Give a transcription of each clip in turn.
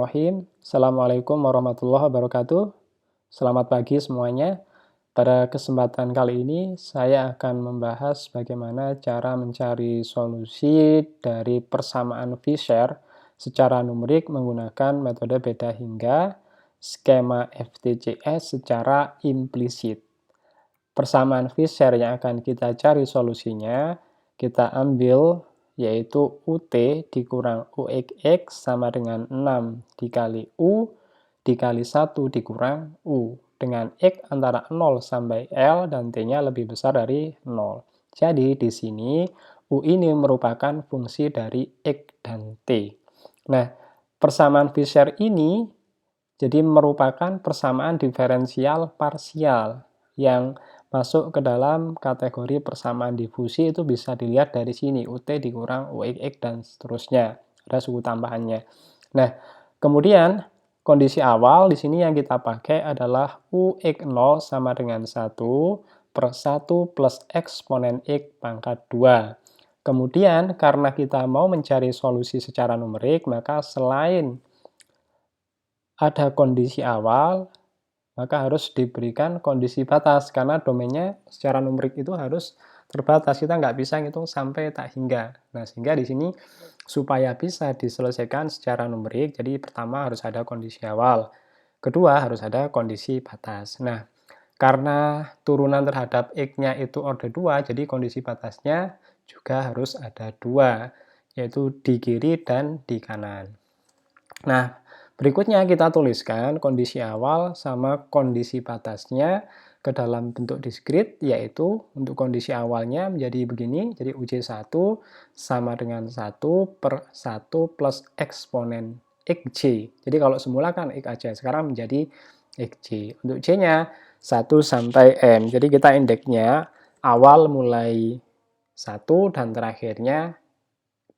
Assalamualaikum warahmatullahi wabarakatuh. Selamat pagi semuanya. Pada kesempatan kali ini, saya akan membahas bagaimana cara mencari solusi dari persamaan Fisher secara numerik menggunakan metode beda hingga skema FTCS secara implisit. Persamaan Fisher yang akan kita cari solusinya, kita ambil yaitu UT dikurang UXX sama dengan 6 dikali U dikali 1 dikurang U. Dengan X antara 0 sampai L dan T-nya lebih besar dari 0. Jadi di sini U ini merupakan fungsi dari X dan T. Nah, persamaan Fisher ini jadi merupakan persamaan diferensial parsial yang masuk ke dalam kategori persamaan difusi. Itu bisa dilihat dari sini, UT dikurang UXX dan seterusnya. Ada suku tambahannya. Nah, kemudian kondisi awal di sini yang kita pakai adalah UX0 sama dengan 1 per 1 plus eksponen X pangkat 2. Kemudian karena kita mau mencari solusi secara numerik, maka selain ada kondisi awal, maka harus diberikan kondisi batas, karena domainnya secara numerik itu harus terbatas. Kita nggak bisa ngitung sampai tak hingga. Nah, sehingga di sini supaya bisa diselesaikan secara numerik, jadi pertama harus ada kondisi awal. Kedua, harus ada kondisi batas. Nah, karena turunan terhadap X-nya itu order 2, jadi kondisi batasnya juga harus ada 2, yaitu di kiri dan di kanan. Nah, berikutnya kita tuliskan kondisi awal sama kondisi batasnya ke dalam bentuk diskrit, yaitu untuk kondisi awalnya menjadi begini, jadi UJ1 sama dengan 1 per 1 plus eksponen XJ. Jadi kalau semula kan X aja, sekarang menjadi XJ. Untuk J-nya 1 sampai M, jadi kita indeksnya awal mulai 1 dan terakhirnya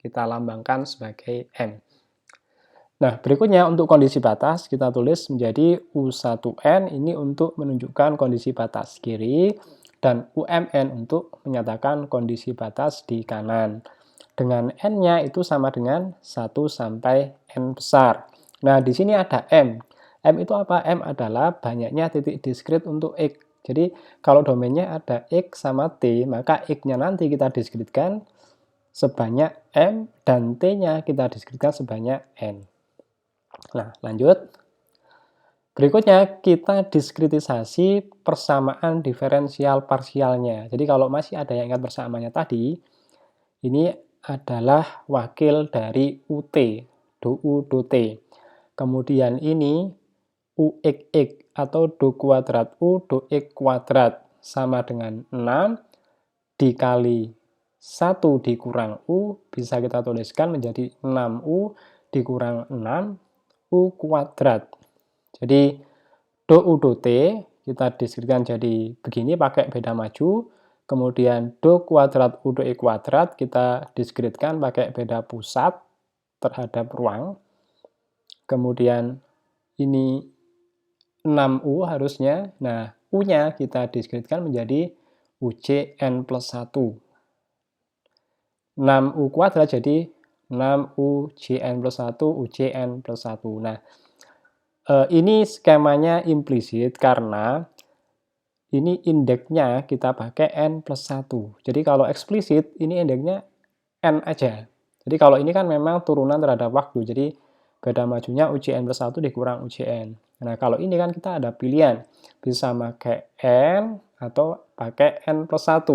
kita lambangkan sebagai M. Nah, berikutnya untuk kondisi batas, kita tulis menjadi U1N ini untuk menunjukkan kondisi batas kiri, dan UMN untuk menyatakan kondisi batas di kanan. Dengan N-nya itu sama dengan 1 sampai N besar. Nah, di sini ada M. M itu apa? M adalah banyaknya titik diskrit untuk X. Jadi, kalau domainnya ada X sama T, maka X-nya nanti kita diskritkan sebanyak M, dan T-nya kita diskritkan sebanyak N. Nah, lanjut. Berikutnya, kita diskritisasi persamaan diferensial parsialnya. Jadi kalau masih ada yang ingat persamaannya tadi, ini adalah wakil dari UT, DU DT. Kemudian ini UXX atau do kuadrat U do X kuadrat sama dengan 6 dikali 1 dikurang U, bisa kita tuliskan menjadi 6U dikurang 6 U kuadrat. Jadi do U do T kita diskritkan jadi begini pakai beda maju. Kemudian do kuadrat U do E kuadrat kita diskritkan pakai beda pusat terhadap ruang. Kemudian ini 6U harusnya. Nah, U-nya kita diskritkan menjadi UJN plus 1. 6U kuadrat jadi 6UJN plus 1, UJN plus 1. Nah, ini skemanya implisit karena ini indeksnya kita pakai N plus 1. Jadi kalau eksplisit, ini indeksnya N aja. Jadi kalau ini kan memang turunan terhadap waktu, jadi beda majunya UJN plus 1 dikurang UJN. Nah, kalau ini kan kita ada pilihan, bisa pakai N atau pakai N plus 1.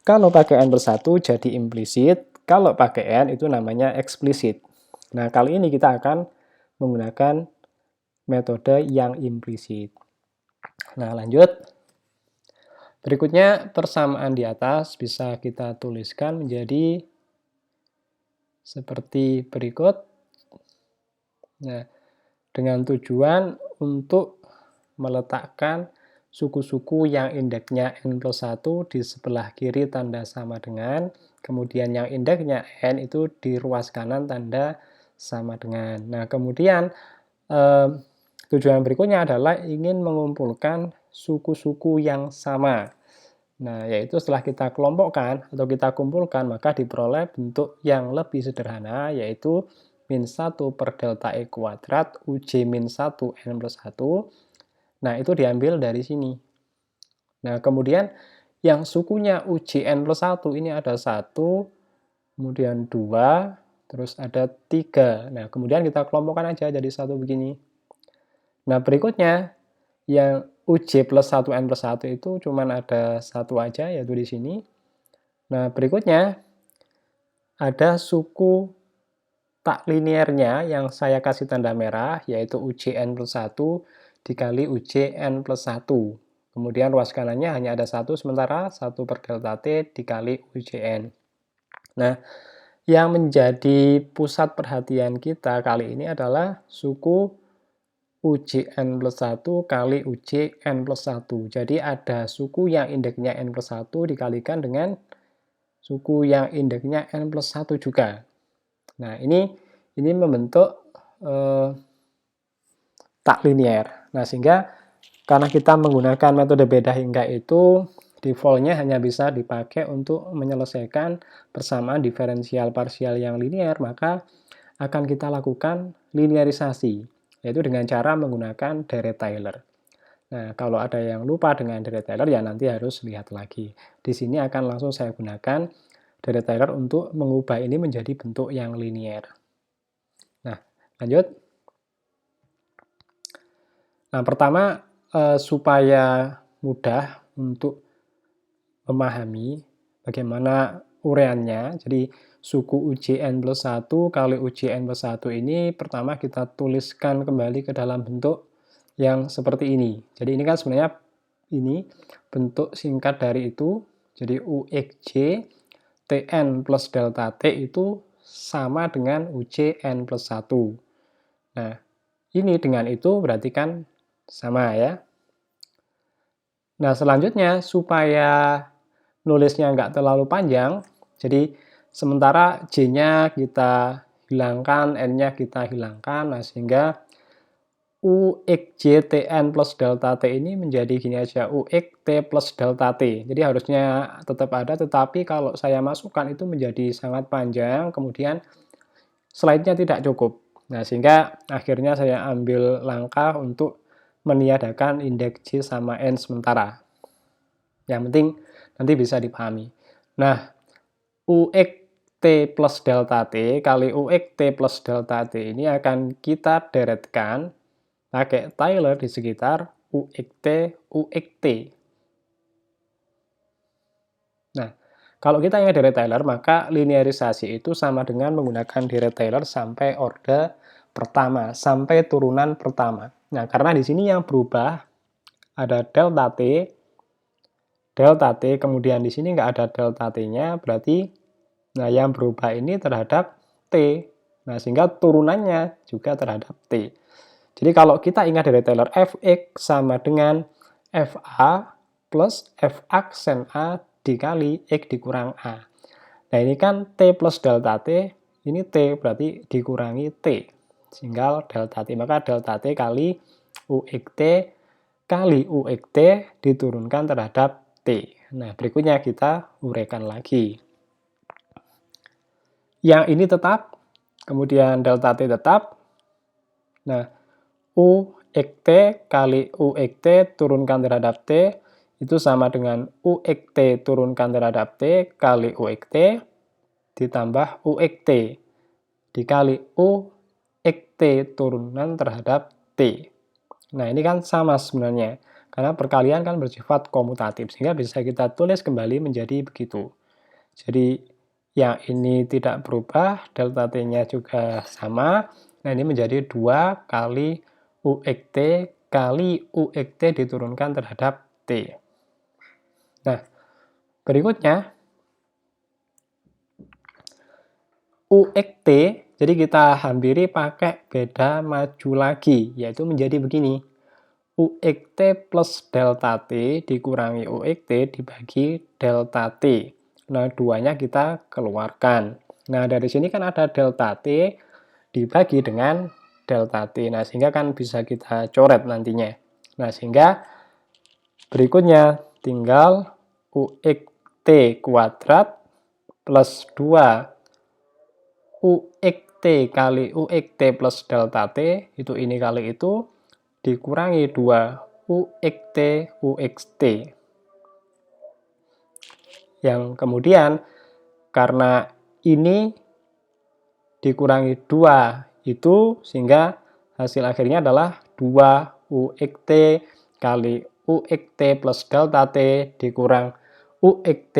Kalau pakai N plus 1 jadi implisit, kalau pakai N itu namanya eksplisit. Nah, kali ini kita akan menggunakan metode yang implisit. Nah, lanjut. Berikutnya, persamaan di atas bisa kita tuliskan menjadi seperti berikut. Nah, dengan tujuan untuk meletakkan suku-suku yang indeksnya N plus 1 di sebelah kiri tanda sama dengan, kemudian yang indeksnya N itu di ruas kanan tanda sama dengan. Nah, kemudian tujuan berikutnya adalah ingin mengumpulkan suku-suku yang sama. Nah, yaitu setelah kita kelompokkan atau kita kumpulkan, maka diperoleh bentuk yang lebih sederhana, yaitu min 1 per delta E kuadrat UJ min 1 N plus 1. Nah, itu diambil dari sini. Nah, kemudian yang sukunya UJ N plus 1 ini ada 1, kemudian 2, terus ada 3. Nah, kemudian kita kelompokkan aja jadi 1 begini. Nah, berikutnya yang UJ plus 1 N plus 1 itu cuma ada 1 aja, yaitu di sini. Nah, berikutnya ada suku tak linearnya yang saya kasih tanda merah, yaitu UJN plus 1 dikali UJN plus 1. Kemudian ruas kanannya hanya ada 1, sementara 1 per delta T dikali UJN. Nah, yang menjadi pusat perhatian kita kali ini adalah suku UJN plus 1 kali UJN plus 1. Jadi ada suku yang indeksnya N plus 1 dikalikan dengan suku yang indeksnya N plus 1 juga. Nah, ini membentuk tak linear. Nah, sehingga karena kita menggunakan metode beda hingga itu, defaultnya hanya bisa dipakai untuk menyelesaikan persamaan diferensial parsial yang linear, maka akan kita lakukan linearisasi, yaitu dengan cara menggunakan Dirac-Taylor. Nah, kalau ada yang lupa dengan Dirac-Taylor, ya nanti harus lihat lagi. Di sini akan langsung saya gunakan Dirac-Taylor untuk mengubah ini menjadi bentuk yang linear. Nah, lanjut. Nah, pertama, supaya mudah untuk memahami bagaimana ureannya, jadi suku UJN plus 1 kali UJN plus 1 ini pertama kita tuliskan kembali ke dalam bentuk yang seperti ini. Jadi ini kan sebenarnya ini bentuk singkat dari itu, jadi UXJ Tn plus delta T itu sama dengan UJN plus 1. Nah, ini dengan itu berarti kan sama ya. Nah, selanjutnya supaya nulisnya nggak terlalu panjang, jadi sementara J-nya kita hilangkan, N-nya kita hilangkan, nah sehingga UXJ Tn plus delta T ini menjadi gini aja, UX T plus delta T. Jadi harusnya tetap ada, tetapi kalau saya masukkan itu menjadi sangat panjang, kemudian slide-nya tidak cukup. Nah, sehingga akhirnya saya ambil langkah untuk meniadakan indeks J sama N sementara. Yang penting nanti bisa dipahami. Nah, UX T plus delta T kali UX T plus delta T ini akan kita deretkan pakai Taylor di sekitar UXT, UXT. Nah, kalau kita ingat Dirac-Taylor, maka linearisasi itu sama dengan menggunakan Dirac-Taylor sampai orde pertama, sampai turunan pertama. Nah, karena di sini yang berubah ada delta T, kemudian di sini nggak ada delta T-nya, berarti nah yang berubah ini terhadap T. Nah, sehingga turunannya juga terhadap T. Jadi kalau kita ingat dari Taylor, Fx sama dengan Fa plus F aksen A dikali X dikurang A. Nah, ini kan T plus delta T, ini T berarti dikurangi T. Sehingga delta T, maka delta T kali UXT kali UXT diturunkan terhadap T. Nah, berikutnya kita uraikan lagi. Yang ini tetap, kemudian delta T tetap. Nah, UXT kali UXT turunkan terhadap T itu sama dengan UXT turunkan terhadap T kali UXT ditambah UXT dikali UXT turunan terhadap T. Nah, ini kan sama sebenarnya, karena perkalian kan bersifat komutatif, sehingga bisa kita tulis kembali menjadi begitu. Jadi, yang ini tidak berubah, delta T-nya juga sama. Nah, ini menjadi 2 kali UXT kali UXT diturunkan terhadap T. Nah, berikutnya UXT, jadi kita hampiri pakai beda maju lagi, yaitu menjadi begini. UXT plus delta T dikurangi UXT dibagi delta T. Nah, duanya kita keluarkan. Nah, dari sini kan ada delta T dibagi dengan delta T. Nah, sehingga kan bisa kita coret nantinya. Nah, sehingga berikutnya tinggal UXT kuadrat plus 2 UXT T kali UX T plus delta T, itu ini kali itu, dikurangi 2 UX T UX T. Yang kemudian, karena ini dikurangi 2 itu, sehingga hasil akhirnya adalah 2 UX T kali UX T plus delta T dikurang UX T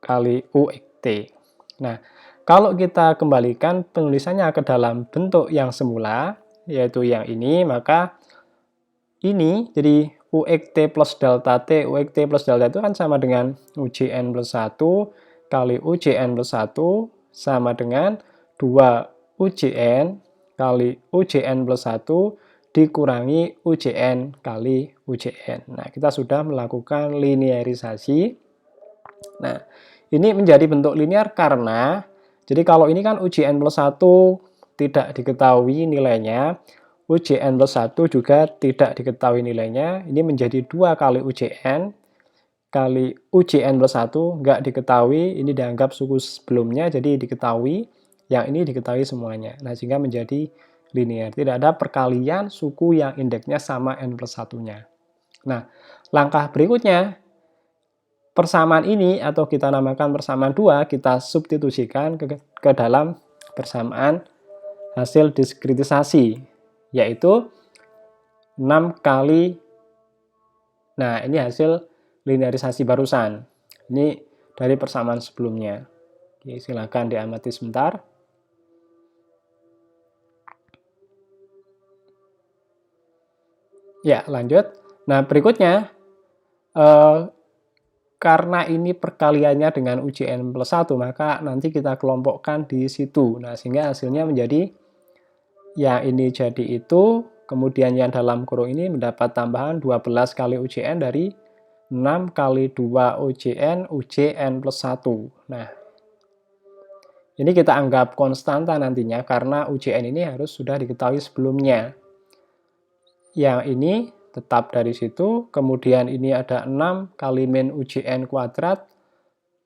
kali UX T. Nah, kalau kita kembalikan penulisannya ke dalam bentuk yang semula, yaitu yang ini, maka ini jadi UX T plus delta T, UX T plus delta itu kan sama dengan UJN plus 1 kali UJN plus 1 sama dengan 2 UJN kali UJN plus 1 dikurangi UJN kali UJN. Nah, kita sudah melakukan linearisasi. Nah, ini menjadi bentuk linear karena, jadi kalau ini kan UJN plus 1 tidak diketahui nilainya, UJN plus 1 juga tidak diketahui nilainya, ini menjadi 2 kali UJN kali UJN plus 1 nggak diketahui, ini dianggap suku sebelumnya, jadi diketahui, yang ini diketahui semuanya. Nah, sehingga menjadi linear. Tidak ada perkalian suku yang indeksnya sama N plus 1-nya. Nah, langkah berikutnya, persamaan ini atau kita namakan persamaan 2, kita substitusikan ke dalam persamaan hasil diskritisasi, yaitu 6 kali, nah ini hasil linearisasi barusan. Ini dari persamaan sebelumnya. Oke, silakan diamati sebentar. Ya, lanjut. Nah, berikutnya, karena ini perkaliannya dengan UJN plus 1, maka nanti kita kelompokkan di situ. Nah, sehingga hasilnya menjadi, yang ini jadi itu, kemudian yang dalam kurung ini mendapat tambahan 12 kali UJN dari 6 kali 2 UJN, UJN plus 1. Nah, ini kita anggap konstanta nantinya, karena UJN ini harus sudah diketahui sebelumnya. Yang ini tetap dari situ, kemudian ini ada 6 kali min UJN kuadrat.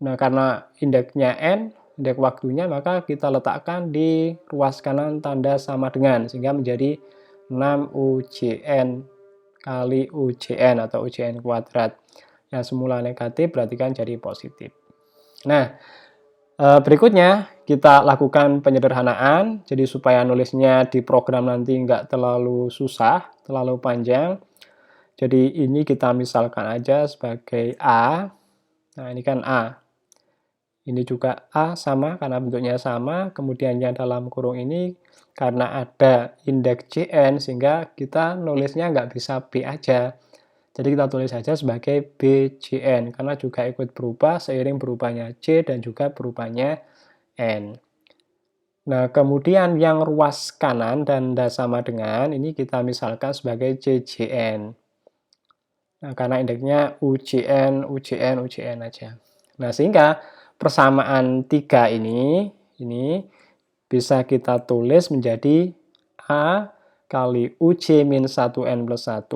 Nah, karena indeksnya N, indeks waktunya, maka kita letakkan di ruas kanan tanda sama dengan, sehingga menjadi 6 UJN kali UJN atau UJN kuadrat. Yang semula negatif berarti kan jadi positif. Nah, berikutnya kita lakukan penyederhanaan, jadi supaya nulisnya di program nanti nggak terlalu susah, terlalu panjang. Jadi ini kita misalkan aja sebagai A. Nah, ini kan A. Ini juga A sama karena bentuknya sama. Kemudian yang dalam kurung ini karena ada indeks JN sehingga kita nulisnya nggak bisa B aja. Jadi kita tulis saja sebagai BJN karena juga ikut berubah seiring berubahnya J dan juga berubahnya N. Nah, kemudian yang ruas kanan dan sama dengan ini kita misalkan sebagai JJN. Nah, karena indeksnya UJN, UJN, UJN aja. Nah, sehingga persamaan 3 ini bisa kita tulis menjadi A kali UJ min 1N plus 1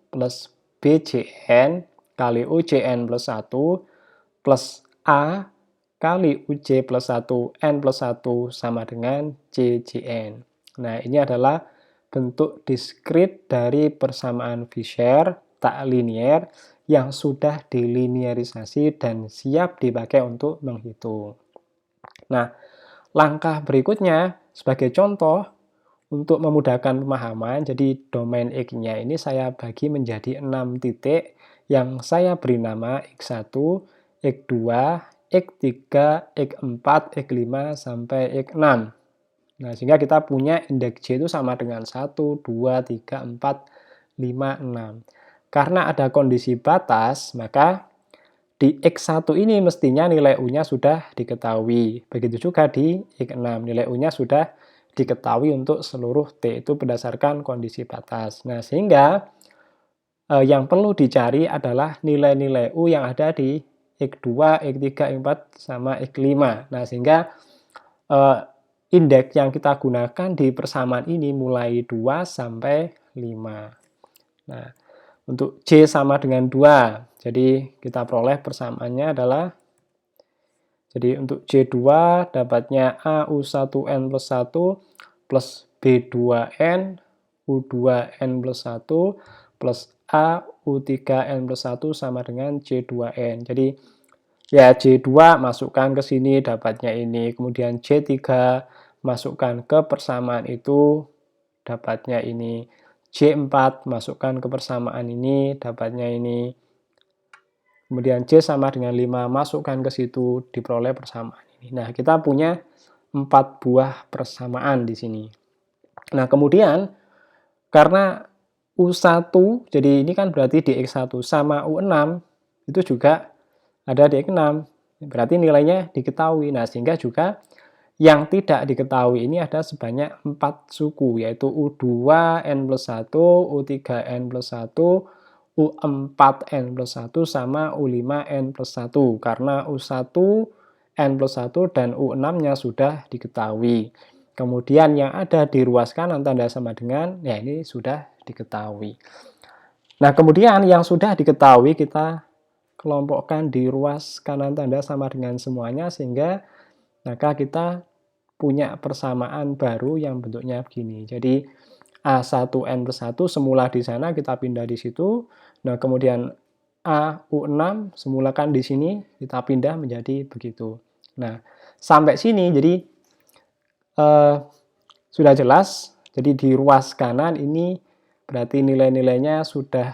plus BJN kali UJN plus 1 plus A kali UJ plus 1 N plus 1 sama dengan JJN. Nah, ini adalah bentuk diskrit dari persamaan Fisher tak linear yang sudah dilinearisasi dan siap dipakai untuk menghitung. Nah, langkah berikutnya sebagai contoh, untuk memudahkan pemahaman, jadi domain X-nya ini saya bagi menjadi 6 titik yang saya beri nama X1, X2, X3, X4, X5, sampai X6. Nah, sehingga kita punya indeks J itu sama dengan 1, 2, 3, 4, 5, 6. Karena ada kondisi batas, maka di X1 ini mestinya nilai U-nya sudah diketahui. Begitu juga di X6, nilai U-nya sudah diketahui untuk seluruh T itu berdasarkan kondisi batas. Nah, sehingga yang perlu dicari adalah nilai-nilai U yang ada di X2, X3, X4, sama X5. Nah, sehingga indeks yang kita gunakan di persamaan ini mulai 2 sampai 5. Nah, untuk J sama dengan 2, jadi kita peroleh persamaannya adalah Jadi untuk J2 dapatnya AU1N plus 1 plus B2N U2N plus 1 plus AU3N plus 1 sama dengan J2N. Jadi ya J2 masukkan ke sini dapatnya ini. Kemudian J3 masukkan ke persamaan itu dapatnya ini. J4 masukkan ke persamaan ini dapatnya ini. Kemudian C sama dengan 5, masukkan ke situ, diperoleh persamaan ini. Nah, kita punya 4 buah persamaan di sini. Nah, kemudian karena U1, jadi ini kan berarti dx1 sama U6, itu juga ada dx6. Berarti nilainya diketahui. Nah, sehingga juga yang tidak diketahui ini ada sebanyak 4 suku, yaitu U2N plus 1, U3N plus 1, U4N plus 1 sama U5N plus 1 karena U1, N plus 1 dan U6-nya sudah diketahui. Kemudian yang ada di ruas kanan tanda sama dengan, ya ini sudah diketahui. Nah kemudian yang sudah diketahui kita kelompokkan di ruas kanan tanda sama dengan semuanya sehingga maka kita punya persamaan baru yang bentuknya begini. Jadi A1N plus 1 semula di sana kita pindah di situ. Nah, kemudian AU6 semula kan di sini kita pindah menjadi begitu. Nah, sampai sini jadi sudah jelas. Jadi di ruas kanan ini berarti nilai-nilainya sudah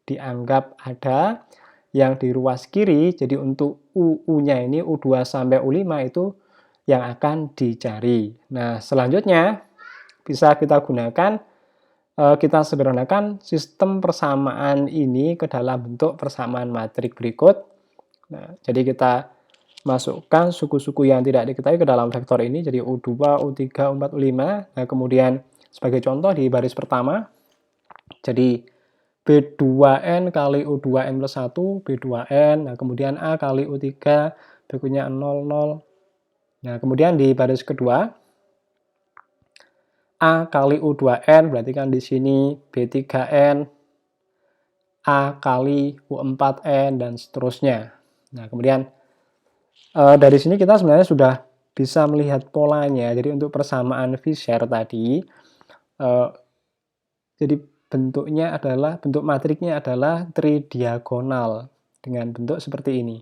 dianggap ada. Yang di ruas kiri, jadi untuk UU-nya ini U2 sampai U5 itu yang akan dicari. Nah, selanjutnya bisa kita gunakan, kita sederhanakan sistem persamaan ini ke dalam bentuk persamaan matrik berikut. Nah, jadi kita masukkan suku-suku yang tidak diketahui ke dalam vektor ini, jadi U2, U3, U4, U5. Nah, kemudian sebagai contoh di baris pertama, jadi B2N kali U2N plus 1, B2N, nah kemudian A kali U3, berikutnya 0, 0. Nah, kemudian di baris kedua, A kali U2N, berarti kan di sini B3N, A kali U4N, dan seterusnya. Nah, kemudian dari sini kita sebenarnya sudah bisa melihat polanya. Jadi untuk persamaan Fisher tadi, jadi bentuk matriknya adalah tridiagonal dengan bentuk seperti ini.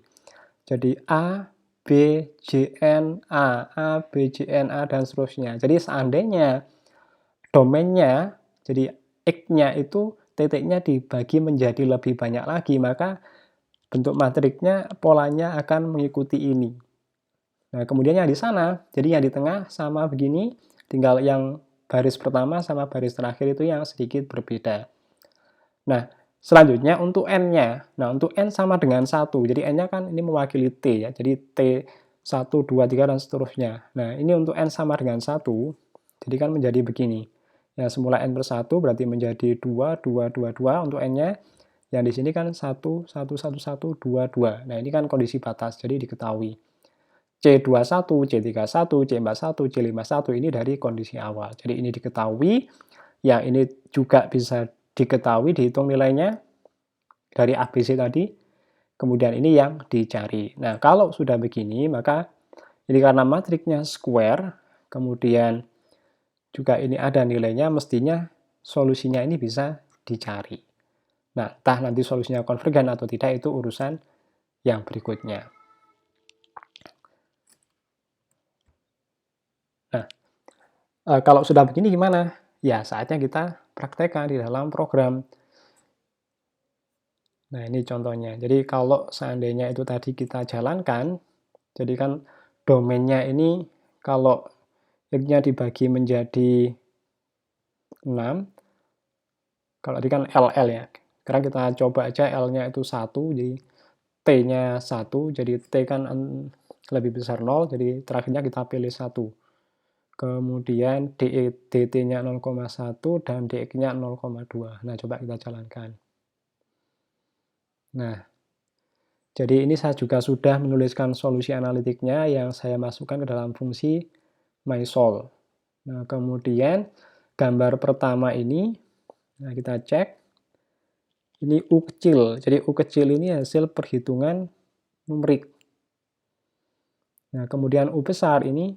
Jadi A, B, JN, A, B, JN, A, dan seterusnya. Jadi seandainya domainnya, jadi X-nya itu titiknya dibagi menjadi lebih banyak lagi, maka bentuk matriknya, polanya akan mengikuti ini. Nah, kemudian yang di sana, jadi yang di tengah sama begini, tinggal yang baris pertama sama baris terakhir itu yang sedikit berbeda. Nah, selanjutnya untuk N-nya. Nah, untuk N sama dengan 1. Jadi N-nya kan ini mewakili T ya. Jadi T 1, 2, 3, dan seterusnya. Nah, ini untuk N sama dengan 1. Jadi kan menjadi begini. Ya, semula N plus 1 berarti menjadi 2, 2, 2, 2 untuk N-nya. Yang di sini kan 1, 1, 1, 1, 2, 2. Nah, ini kan kondisi batas, jadi diketahui. C21, C31, C41, C51 ini dari kondisi awal. Jadi ini diketahui, yang ini juga bisa diketahui, dihitung nilainya dari ABC tadi, kemudian ini yang dicari. Nah, kalau sudah begini, maka ini karena matriknya square, kemudian juga ini ada nilainya, mestinya solusinya ini bisa dicari. Nah, entah nanti solusinya konvergen atau tidak, itu urusan yang berikutnya. Nah, kalau sudah begini gimana? Ya, saatnya kita praktekkan di dalam program. Nah, ini contohnya. Jadi kalau seandainya itu tadi kita jalankan, jadi kan domainnya ini kalau X-nya dibagi menjadi 6, kalau tadi kan LL ya. Sekarang kita coba aja L-nya itu 1, jadi T-nya 1, jadi T kan lebih besar 0, jadi terakhirnya kita pilih 1. Kemudian dt-nya 0,1 dan dx-nya 0,2. Nah, coba kita jalankan. Nah, jadi ini saya juga sudah menuliskan solusi analitiknya yang saya masukkan ke dalam fungsi MySol. Nah, kemudian gambar pertama ini, nah kita cek. Ini U kecil. Jadi U kecil ini hasil perhitungan numerik. Nah, kemudian U besar ini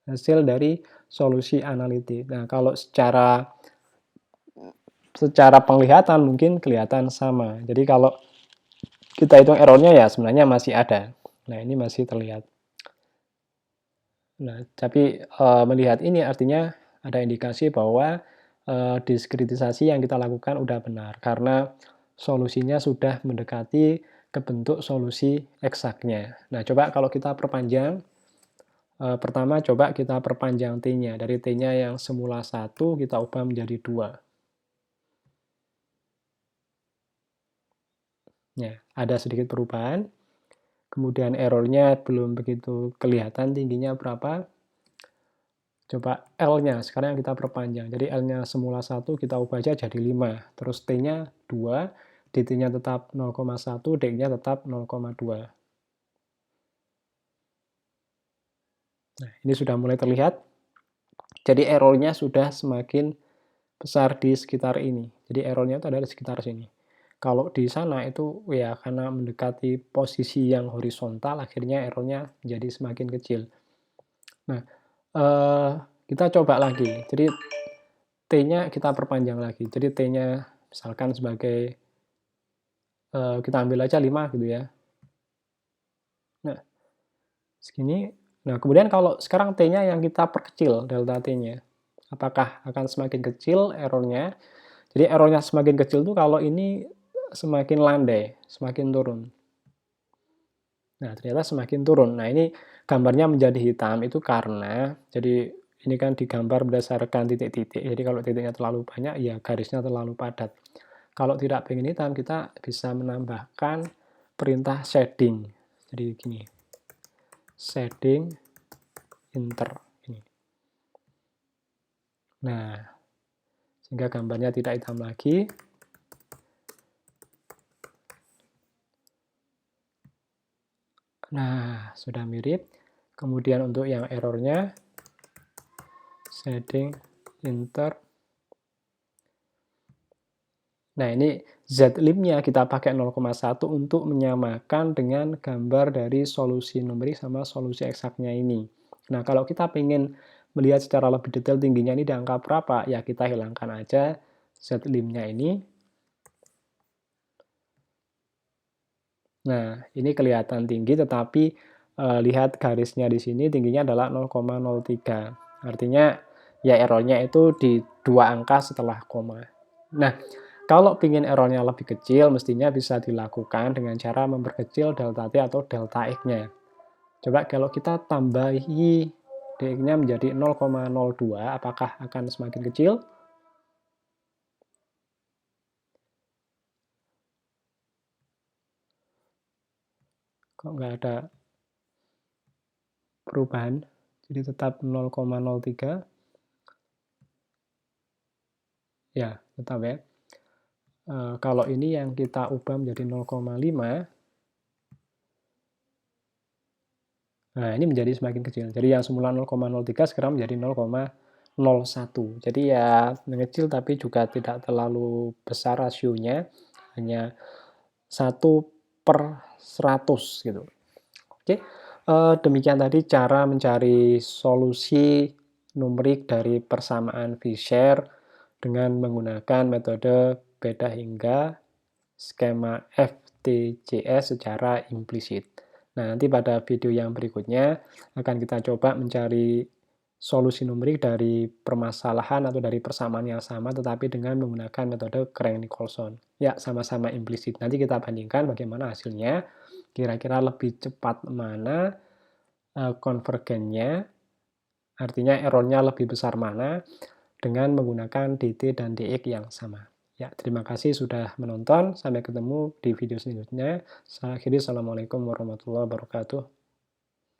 hasil dari solusi analitik. Nah, kalau secara penglihatan mungkin kelihatan sama. Jadi kalau kita hitung errornya ya sebenarnya masih ada. Nah, ini masih terlihat. Nah, tapi melihat ini artinya ada indikasi bahwa diskritisasi yang kita lakukan udah benar karena solusinya sudah mendekati ke bentuk solusi eksaknya. Nah, coba kalau kita perpanjang, pertama coba kita perpanjang T-nya. Dari T-nya yang semula 1 kita ubah menjadi 2. Ya, ada sedikit perubahan. Kemudian errornya belum begitu kelihatan tingginya berapa. Coba L-nya, sekarang kita perpanjang. Jadi L-nya semula 1 kita ubah aja jadi 5. Terus T-nya 2, DT-nya tetap 0,1, D-nya tetap 0,2. Nah, ini sudah mulai terlihat. Jadi errornya sudah semakin besar di sekitar ini. Jadi errornya itu ada di sekitar sini. Kalau di sana itu ya karena mendekati posisi yang horizontal, akhirnya errornya jadi semakin kecil. Nah, eh, kita coba lagi. Jadi T-nya kita perpanjang lagi. Jadi T-nya misalkan sebagai kita ambil aja 5 gitu ya. Nah, segini. Nah, kemudian kalau sekarang T-nya yang kita perkecil, delta T-nya. Apakah akan semakin kecil errornya? Jadi errornya semakin kecil tuh kalau ini semakin landai, semakin turun. Nah, ternyata semakin turun. Nah, ini gambarnya menjadi hitam itu karena, jadi ini kan digambar berdasarkan titik-titik. Jadi kalau titiknya terlalu banyak, ya garisnya terlalu padat. Kalau tidak pengen hitam, kita bisa menambahkan perintah shading. Jadi gini, shading enter. Ini. Nah, sehingga gambarnya tidak hitam lagi. Nah, sudah mirip. Kemudian untuk yang errornya, shading enter. Nah, ini Z-lim-nya kita pakai 0,1 untuk menyamakan dengan gambar dari solusi numerik sama solusi eksaknya ini. Nah, kalau kita ingin melihat secara lebih detail tingginya ini di angka berapa, ya kita hilangkan aja Z-lim-nya ini. Nah, ini kelihatan tinggi, tetapi lihat garisnya di sini tingginya adalah 0,03. Artinya, ya errornya itu di 2 angka setelah koma. Nah, kalau ingin errornya lebih kecil, mestinya bisa dilakukan dengan cara memperkecil delta T atau delta X-nya. Coba kalau kita tambahi DX-nya menjadi 0,02, apakah akan semakin kecil? Kok nggak ada perubahan? Jadi tetap 0,03. Ya, tetap ya. Kalau ini yang kita ubah menjadi 0,5, nah ini menjadi semakin kecil. Jadi yang semula 0,03 sekarang menjadi 0,01. Jadi ya mengecil tapi juga tidak terlalu besar rasionya, hanya 1/100 gitu. Oke, demikian tadi cara mencari solusi numerik dari persamaan V-share dengan menggunakan metode beda hingga skema FTCS secara implisit. Nah, nanti pada video yang berikutnya akan kita coba mencari solusi numerik dari permasalahan atau dari persamaan yang sama tetapi dengan menggunakan metode Crank-Nicolson. Ya, sama-sama implisit. Nanti kita bandingkan bagaimana hasilnya. Kira-kira lebih cepat mana konvergennya, artinya errornya lebih besar mana dengan menggunakan DT dan DX yang sama. Ya, terima kasih sudah menonton. Sampai ketemu di video selanjutnya. Saya akhiri, Assalamualaikum warahmatullahi wabarakatuh.